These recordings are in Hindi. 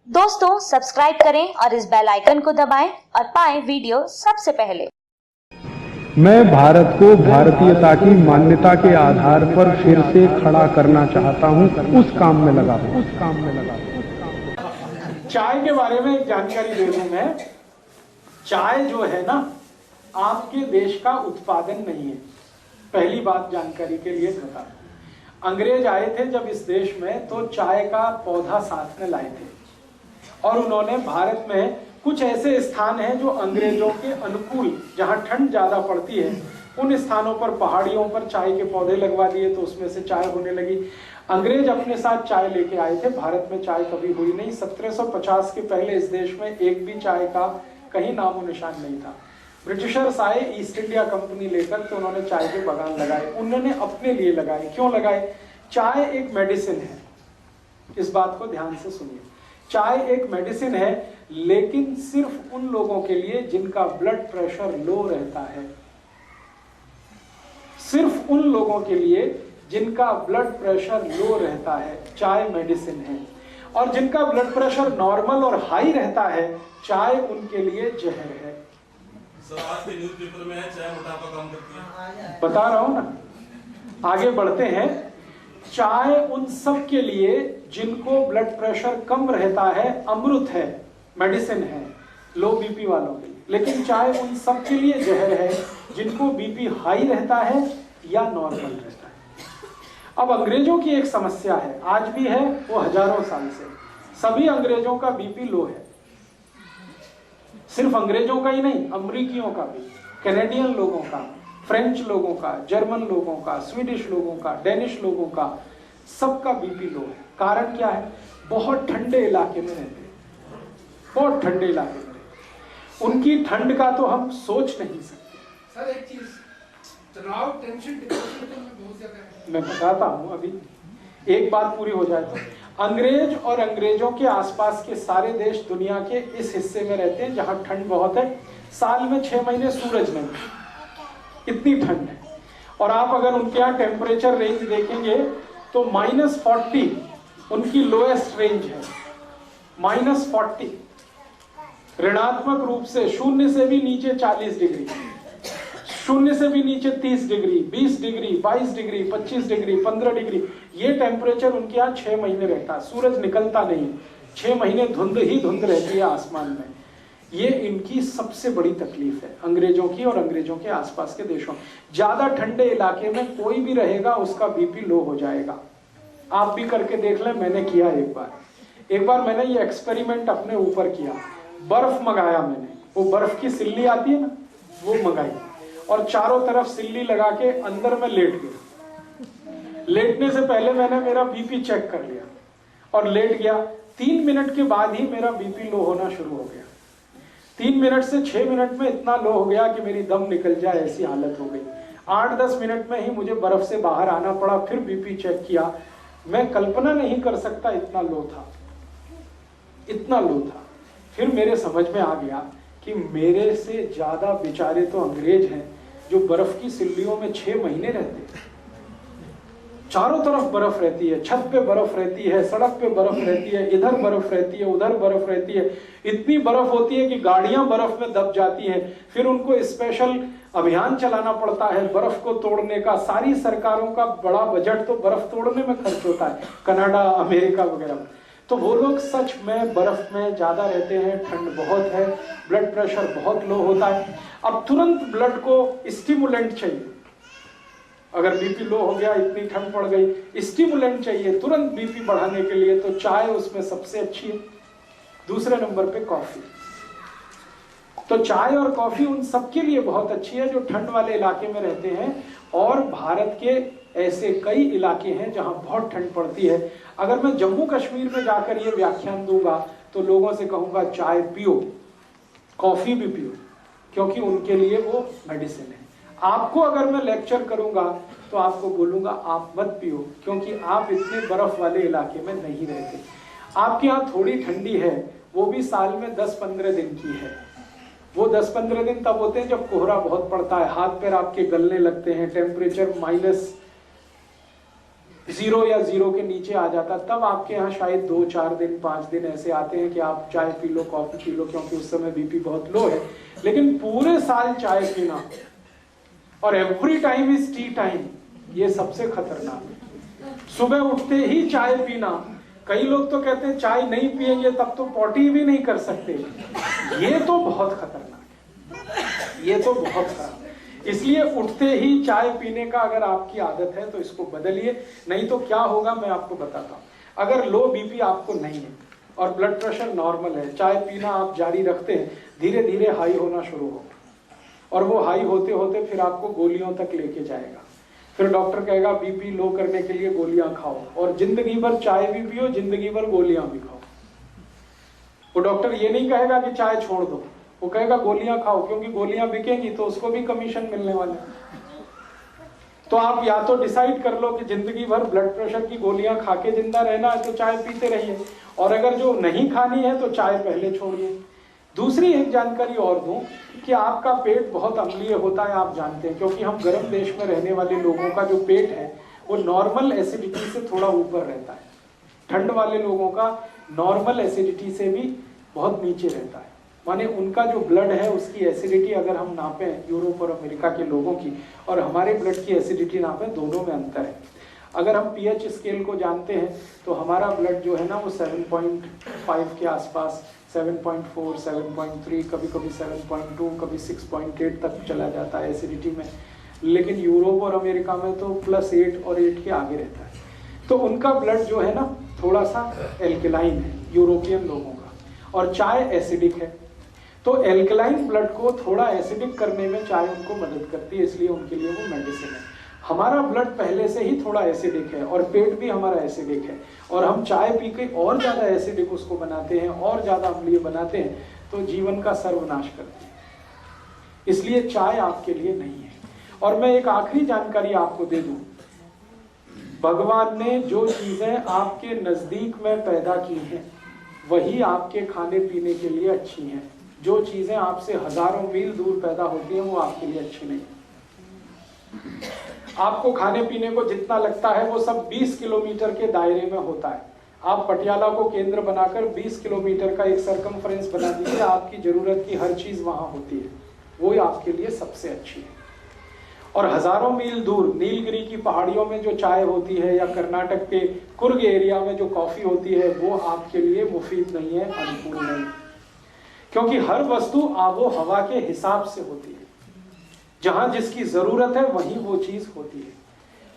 दोस्तों सब्सक्राइब करें और इस बेल आइकन को दबाएं और पाएं वीडियो सबसे पहले। मैं भारत को भारतीयता की मान्यता के आधार पर फिर से खड़ा करना चाहता हूं, उस काम में लगा हूं। चाय के बारे में एक जानकारी दे दूं मैं। चाय जो है ना, आपके देश का उत्पादन नहीं है। पहली बात जानकारी के लिए बता दूं, अंग्रेज आए थे जब इस देश में तो चाय का पौधा साथ में लाए थे और उन्होंने भारत में कुछ ऐसे स्थान हैं जो अंग्रेजों के अनुकूल, जहां ठंड ज्यादा पड़ती है, उन स्थानों पर पहाड़ियों पर चाय के पौधे लगवा दिए तो उसमें से चाय होने लगी। अंग्रेज अपने साथ चाय लेके आए थे। भारत में चाय कभी हुई नहीं। 1750 के पहले इस देश में एक भी चाय का कहीं नामो निशान नहीं था। ब्रिटिशर्स आए ईस्ट इंडिया कंपनी लेकर, तो उन्होंने चाय के बागान लगाए। उन्होंने अपने लिए लगाए। क्यों लगाए? चाय एक मेडिसिन है, इस बात को ध्यान से सुनिए। चाय एक मेडिसिन है, लेकिन सिर्फ उन लोगों के लिए जिनका ब्लड प्रेशर लो रहता है। सिर्फ उन लोगों के लिए जिनका ब्लड प्रेशर लो रहता है चाय मेडिसिन है, और जिनका ब्लड प्रेशर नॉर्मल और हाई रहता है चाय उनके लिए जहर है। सर, आज के न्यूज़पेपर में है चाय मोटापा कम करती है। बता रहा हूं ना, आगे बढ़ते हैं। चाय उन सब के लिए जिनको ब्लड प्रेशर कम रहता है अमृत है, मेडिसिन है, लो बीपी वालों के लिए। लेकिन चाय उन सब के लिए जहर है जिनको बीपी हाई रहता है या नॉर्मल रहता है। अब अंग्रेजों की एक समस्या है, आज भी है, वो हजारों साल से। सभी अंग्रेजों का बीपी लो है। सिर्फ अंग्रेजों का ही नहीं, अमरीकियों का भी, कैनेडियन लोगों का, फ्रेंच लोगों का, जर्मन लोगों का, स्वीडिश लोगों का, डेनिश लोगों का, सबका बीपी लो है। कारण क्या है? बहुत ठंडे इलाके में रहते हैं, बहुत ठंडे इलाके में रहते हैं। उनकी ठंड का तो हम सोच नहीं सकते। सर एक चीज, तनाव, टेंशन, डिप्रेशन तो बहुत ज्यादा है। मैं बताता हूं, अभी एक बात पूरी हो जाए तो। अंग्रेज और अंग्रेजों के आसपास के सारे देश दुनिया के इस हिस्से में रहते हैं जहां ठंड बहुत है। साल में 6 महीने सूरज नहीं, इतनी ठंड है। और आप अगर उनके यहाँ टेम्परेचर रेंज देखेंगे तो -40 उनकी लोएस्ट रेंज है। -40 ऋणात्मक रूप से, शून्य से भी नीचे 40 डिग्री, शून्य से भी नीचे 30 degree, 20 degree, 22 degree, 25 degree, 15 degree, ये टेम्परेचर उनके यहाँ 6 महीने रहता है। सूरज निकलता नहीं, 6 महीने धुंध ही धुंध रहती है आसमान में। ये इनकी सबसे बड़ी तकलीफ है, अंग्रेजों की और अंग्रेजों के आसपास के देशों। ज्यादा ठंडे इलाके में कोई भी रहेगा उसका बीपी लो हो जाएगा। आप भी करके देख लें, मैंने किया एक बार मैंने ये एक्सपेरिमेंट अपने ऊपर किया। बर्फ मंगाया मैंने, वो बर्फ की सिल्ली आती है ना, वो मंगाई और चारों तरफ सिल्ली लगा के अंदर में लेट गया। लेटने से पहले मैंने मेरा बीपी चेक कर लिया और लेट गया। 3 मिनट के बाद ही मेरा बीपी लो होना शुरू हो गया। 3 मिनट से 6 मिनट में इतना लो हो गया कि मेरी दम निकल जाए ऐसी हालत हो गई। 8-10 मिनट में ही मुझे बर्फ से बाहर आना पड़ा। फिर बीपी चेक किया, मैं कल्पना नहीं कर सकता इतना लो था, इतना लो था। फिर मेरे समझ में आ गया कि मेरे से ज्यादा बेचारे तो अंग्रेज हैं जो बर्फ की सिल्लियों में 6 महीने रहते हैं। चारों तरफ बर्फ रहती है, छत पे बर्फ रहती है, सड़क पे बर्फ रहती है, इधर बर्फ रहती है, उधर बर्फ रहती है। इतनी बर्फ होती है कि गाड़ियां बर्फ में दब जाती हैं। फिर उनको स्पेशल अभियान चलाना पड़ता है बर्फ को तोड़ने का। सारी सरकारों का बड़ा बजट तो बर्फ तोड़ने में खर्च होता है, कनाडा, अमेरिका वगैरह। तो वो लोग सच में बर्फ में ज्यादा रहते हैं, ठंड बहुत है, ब्लड प्रेशर बहुत लो होता है। अब तुरंत ब्लड को स्टिमुलेंट चाहिए। अगर बीपी लो हो गया, इतनी ठंड पड़ गई, स्टिमुलेंट चाहिए तुरंत बीपी बढ़ाने के लिए, तो चाय उसमें सबसे अच्छी है। दूसरे नंबर पे कॉफी। तो चाय और कॉफी उन सबके लिए बहुत अच्छी है जो ठंड वाले इलाके में रहते हैं। और भारत के ऐसे कई इलाके हैं जहां बहुत ठंड पड़ती है। अगर मैं जम्मू कश्मीर में जाकर ये व्याख्यान दूंगा तो लोगों से कहूंगा चाय पियो, कॉफी भी पियो, क्योंकि उनके लिए वो मेडिसिन है। आपको अगर मैं लेक्चर करूंगा तो आपको बोलूंगा आप मत पियो, क्योंकि आप इतने बर्फ वाले इलाके में नहीं रहते। आपके यहाँ थोड़ी ठंडी है, वो भी साल में 10-15 दिन की है। वो 10-15 दिन तब होते हैं जब कोहरा बहुत पड़ता है, हाथ पैर आपके गलने लगते हैं, टेम्परेचर 0 या 0 के नीचे आ जाता, तब आपके यहाँ शायद 2-4 दिन 5 दिन ऐसे आते हैं कि आप चाय P low, coffee P low, क्योंकि उस समय बीपी बहुत लो है। लेकिन पूरे साल चाय पीना और every time is T time, ये सबसे खतरनाक है। सुबह उठते ही चाय पीना, कई लोग तो कहते हैं चाय नहीं पिएंगे तब तो पॉटी भी नहीं कर सकते, ये तो बहुत खतरनाक है, ये तो बहुत खराब है। इसलिए उठते ही चाय पीने का अगर आपकी आदत है तो इसको बदलिए, नहीं तो क्या होगा मैं आपको बताता हूँ। अगर लो बीपी आपको नहीं है और ब्लड प्रेशर नॉर्मल है, चाय पीना आप जारी रखते हैं, धीरे धीरे हाई होना शुरू होगा और वो हाई होते होते फिर आपको गोलियों तक लेके जाएगा। फिर डॉक्टर कहेगा बीपी लो करने के लिए गोलियां खाओ, और जिंदगी भर चाय भी पियो, जिंदगी भर गोलियां भी खाओ। वो डॉक्टर ये नहीं कहेगा कि चाय छोड़ दो, वो कहेगा गोलियां खाओ, क्योंकि गोलियां बिकेंगी तो उसको भी कमीशन मिलने वाले। तो आप या तो डिसाइड कर लो कि जिंदगी भर ब्लड प्रेशर की गोलियां खा के जिंदा रहना है तो चाय पीते रहिए, और अगर जो नहीं खानी है तो चाय पहले छोड़िए। दूसरी एक जानकारी और दूं कि आपका पेट बहुत अम्लीय होता है, आप जानते हैं, क्योंकि हम गर्म देश में रहने वाले लोगों का जो पेट है वो नॉर्मल एसिडिटी से थोड़ा ऊपर रहता है। ठंड वाले लोगों का नॉर्मल एसिडिटी से भी बहुत नीचे रहता है, माने उनका जो ब्लड है उसकी एसिडिटी अगर हम नापें यूरोप और अमेरिका के लोगों की और हमारे ब्लड की एसिडिटी नापें, दोनों में अंतर है। अगर हम पीएच स्केल को जानते हैं तो हमारा ब्लड जो है ना वो 7.5 के आसपास, 7.4, 7.3, कभी कभी 7.2, कभी 6.8 तक चला जाता है एसिडिटी में। लेकिन यूरोप और अमेरिका में तो +8 और 8 के आगे रहता है। तो उनका ब्लड जो है ना थोड़ा सा एल्कलाइन है यूरोपियन लोगों का, और चाय एसिडिक है। तो एल्कलाइन ब्लड को थोड़ा एसिडिक करने में चाय उनको मदद करती है, इसलिए उनके लिए वो मेडिसिन है। हमारा ब्लड पहले से ही थोड़ा एसिडिक है और पेट भी हमारा एसिडिक है, और हम चाय पी के और ज़्यादा एसिडिक उसको बनाते हैं और ज़्यादा अम्लीय बनाते हैं, तो जीवन का सर्वनाश करते हैं। इसलिए चाय आपके लिए नहीं है। और मैं एक आखिरी जानकारी आपको दे दूं, भगवान ने जो चीज़ें आपके नज़दीक में पैदा की हैं वही आपके खाने पीने के लिए अच्छी हैं। जो चीज़ें आपसे हजारों मील दूर पैदा होती हैं वो आपके लिए अच्छी नहीं। आपको खाने पीने को जितना लगता है वो सब 20 किलोमीटर के दायरे में होता है। आप पटियाला को केंद्र बनाकर 20 किलोमीटर का एक सरकमफ्रेंस बना दीजिए, आपकी जरूरत की हर चीज वहां होती है, वो आपके लिए सबसे अच्छी है। और हजारों मील दूर नीलगिरी की पहाड़ियों में जो चाय होती है या कर्नाटक के कुर्ग एरिया में जो कॉफी होती है वो आपके लिए मुफीद नहीं है, अनुकूल नहीं, क्योंकि हर वस्तु आबो हवा के हिसाब से होती है। जहां जिसकी जरूरत है वहीं वो चीज होती है।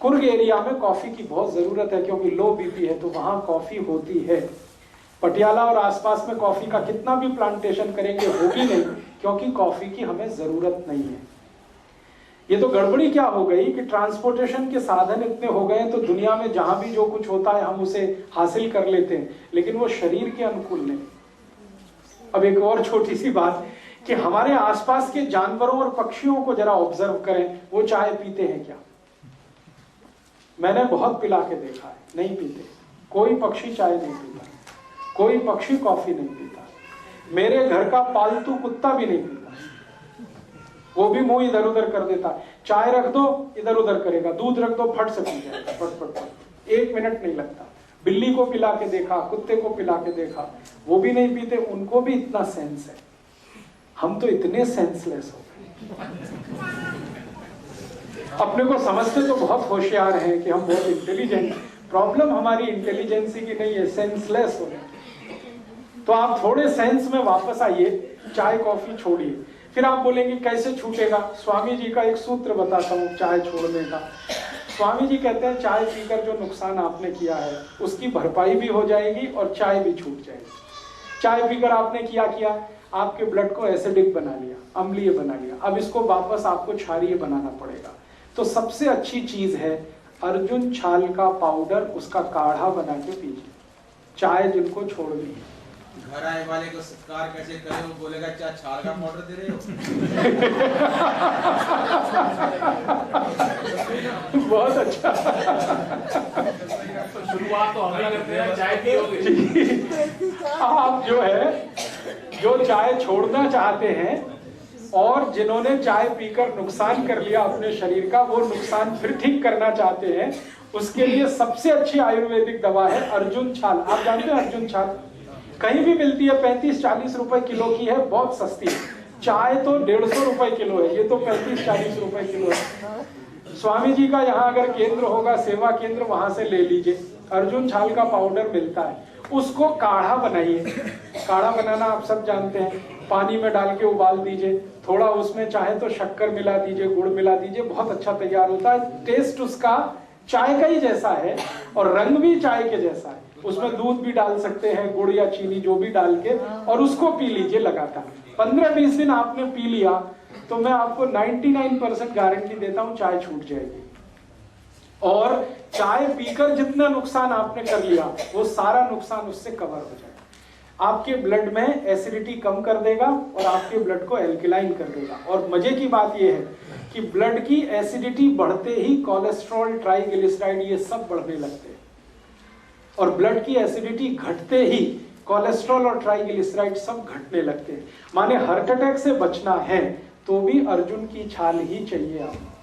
कुर्ग एरिया में कॉफी की बहुत जरूरत है क्योंकि लो बीपी है, तो वहां कॉफी होती है। पटियाला और आसपास में कॉफी का कितना भी प्लांटेशन करेंगे होगी नहीं, क्योंकि कॉफी की हमें जरूरत नहीं है। ये तो गड़बड़ी क्या हो गई कि ट्रांसपोर्टेशन के साधन इतने हो गए तो दुनिया में जहां भी जो कुछ होता है हम उसे हासिल कर लेते हैं, लेकिन वो शरीर के अनुकूल नहीं। अब एक और छोटी सी बात कि हमारे आसपास के जानवरों और पक्षियों को जरा ऑब्जर्व करें, वो चाय पीते हैं क्या? मैंने बहुत पिला के देखा है, नहीं पीते। कोई पक्षी चाय नहीं पीता, कोई पक्षी कॉफी नहीं पीता, मेरे घर का पालतू कुत्ता भी नहीं पीता। वो भी मुंह इधर उधर कर देता है, चाय रख दो इधर उधर करेगा, दूध रख दो फट से पी जाएगा, फट फट फट, 1 मिनट नहीं लगता। बिल्ली को पिला के देखा, कुत्ते को पिला के देखा, वो भी नहीं पीते, उनको भी इतना सेंस है। हम तो इतने सेंसलेस हो गए, अपने को समझते तो बहुत होशियार हैं कि हम बहुत इंटेलिजेंट। प्रॉब्लम हमारी इंटेलिजेंसी की नहीं है, सेंसलेस हो गए। तो आप थोड़े सेंस में वापस आइए, चाय कॉफी छोड़िए। फिर आप बोलेंगे कैसे छूटेगा? स्वामी जी का एक सूत्र बताता हूँ चाय छोड़ने का। स्वामी जी कहते हैं चाय पीकर जो नुकसान आपने किया है उसकी भरपाई भी हो जाएगी और चाय भी छूट जाएगी। चाय पीकर आपने क्या किया? आपके ब्लड को एसिडिक बना लिया, अम्लीय बना लिया। अब इसको वापस आपको क्षारीय बनाना पड़ेगा। तो सबसे अच्छी चीज है अर्जुन छाल का पाउडर, उसका काढ़ा बना के पीजिए। चाय जिनको छोड़नी है, घर आए वाले को सत्कार कैसे करें, वो बोलेगा क्या छाल का पाउडर दे रहे हो? बहुत अच्छा। तो शुरुआत तो हमें करते हैं, चाय पियोगे। आप जो है जो चाय छोड़ना चाहते हैं और जिन्होंने चाय पीकर नुकसान कर लिया अपने शरीर का, वो नुकसान फिर ठीक करना चाहते हैं, उसके लिए सबसे अच्छी आयुर्वेदिक दवा है अर्जुन छाल। आप जानते हैं अर्जुन छाल कहीं भी मिलती है, 35-40 रुपए किलो की है, बहुत सस्ती है। चाय तो 150 रुपए किलो है, ये तो 35-40 रुपए किलो है। स्वामी जी का यहाँ अगर केंद्र होगा, सेवा केंद्र, वहां से ले लीजिए। अर्जुन छाल का पाउडर मिलता है, उसको काढ़ा बनाइए। काढ़ा बनाना आप सब जानते हैं, पानी में डाल के उबाल दीजिए, थोड़ा उसमें चाहे तो शक्कर मिला दीजिए, गुड़ मिला दीजिए, बहुत अच्छा तैयार होता है। टेस्ट उसका चाय का ही जैसा है और रंग भी चाय के जैसा है। उसमें दूध भी डाल सकते हैं, गुड़ या चीनी जो भी डाल के, और उसको पी लीजिए लगातार। 15-20 दिन आपने पी लिया तो मैं आपको 99% गारंटी देता हूं चाय छूट जाएगी। और चाय पीकर जितना नुकसान आपने कर लिया वो सारा नुकसान उससे कवर हो जाएगा। आपके ब्लड में एसिडिटी कम कर देगा और आपके ब्लड को एल्कलाइन कर देगा। और मजे की बात यह है कि ब्लड की एसिडिटी बढ़ते ही कोलेस्ट्रॉल, ट्राइग्लिसराइड ये सब बढ़ने लगते हैं, और ब्लड की एसिडिटी घटते ही कोलेस्ट्रॉल और ट्राइग्लिसराइड सब घटने लगते हैं। माने हार्ट अटैक से बचना है तो भी अर्जुन की छाल ही चाहिए आपको।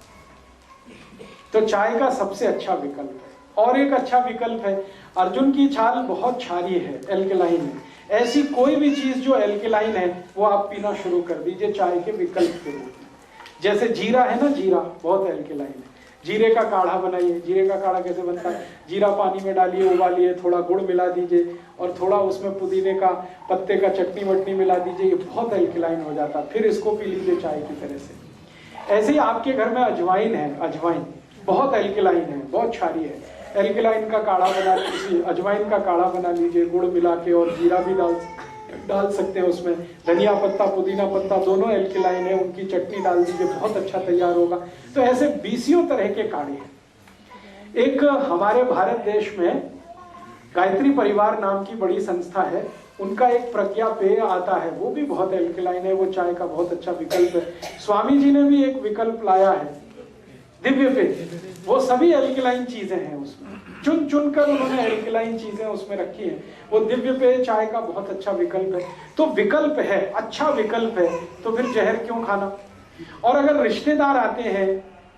तो चाय का सबसे अच्छा विकल्प है। और एक अच्छा विकल्प है, अर्जुन की छाल बहुत क्षारीय है, एल्कलाइन है। ऐसी कोई भी चीज जो एल्कलाइन है वो आप पीना शुरू कर दीजिए चाय के विकल्प के रूप में। जैसे जीरा है ना, जीरा बहुत एल्कलाइन है, जीरे का काढ़ा बनाइए। जीरे का काढ़ा कैसे बनता है? जीरा पानी में डालिए, उबालिए, थोड़ा गुड़ मिला दीजिए और थोड़ा उसमें पुदीने का पत्ते का चटनी वटनी मिला दीजिए, ये बहुत एल्कलाइन हो जाता है। फिर इसको पी लीजिए चाय की तरह से। ऐसे ही आपके घर में अजवाइन है, अजवाइन बहुत एल्कलाइन है, बहुत क्षारीय है। एल्कलाइन का काढ़ा बना लीजिए, अजवाइन का काढ़ा बना लीजिए गुड़ मिला के, और जीरा भी डाल सकते हैं उसमें। धनिया पत्ता, पुदीना पत्ता दोनों एल्कलाइन है, उनकी चटनी डाल दीजिए, बहुत अच्छा तैयार होगा। तो ऐसे 20 तरह के काढ़े हैं। एक हमारे भारत देश में गायत्री परिवार नाम की बड़ी संस्था है, उनका एक प्रज्ञा पेय आता है, वो भी बहुत एल्कलाइन है, वो चाय का बहुत अच्छा विकल्प है। स्वामी जी ने भी एक विकल्प लाया है, दिव्य पेय, वो सभी एल्कलाइन चीजें हैं उसमें, चुन चुन कर उन्होंने एल्कलाइन चीजें उसमें रखी हैं। वो दिव्य पेय चाय का बहुत अच्छा विकल्प है। तो विकल्प है, अच्छा विकल्प है, तो फिर जहर क्यों खाना? और अगर रिश्तेदार आते हैं,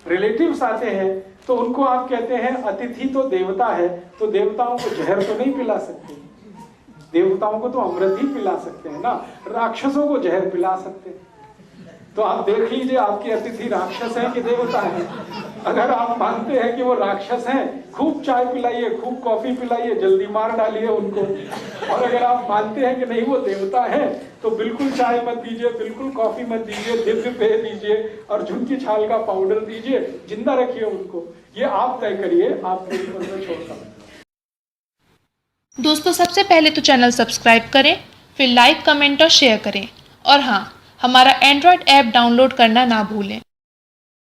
रिलेटिव्स आते हैं, तो उनको आप कहते हैं अतिथि तो देवता है, तो देवताओं को जहर तो नहीं पिला सकते, देवताओं को तो अमृत ही पिला सकते हैं ना, राक्षसों को जहर पिला सकते हैं। तो आप देख लीजिए आपके अतिथि राक्षस हैं कि देवता हैं। अगर आप मानते हैं कि वो राक्षस हैं, खूब चाय पिलाइए, खूब कॉफी पिलाइए, जल्दी मार डालिए उनको। और अगर आप मानते हैं कि नहीं वो देवता है, तो बिल्कुल चाय मत दीजिए, बिल्कुल कॉफी मत दीजिए, दिव्य पेय दीजिए, अर्जुन की छाल का पाउडर दीजिए, जिंदा रखिए उनको। ये आप तय करिए, आपको ऊपर में छोड़ता हूं। दोस्तों, सबसे पहले तो चैनल सब्सक्राइब करें, फिर लाइक, कमेंट और शेयर करें। और हाँ, हमारा एंड्रॉयड ऐप डाउनलोड करना ना भूलें।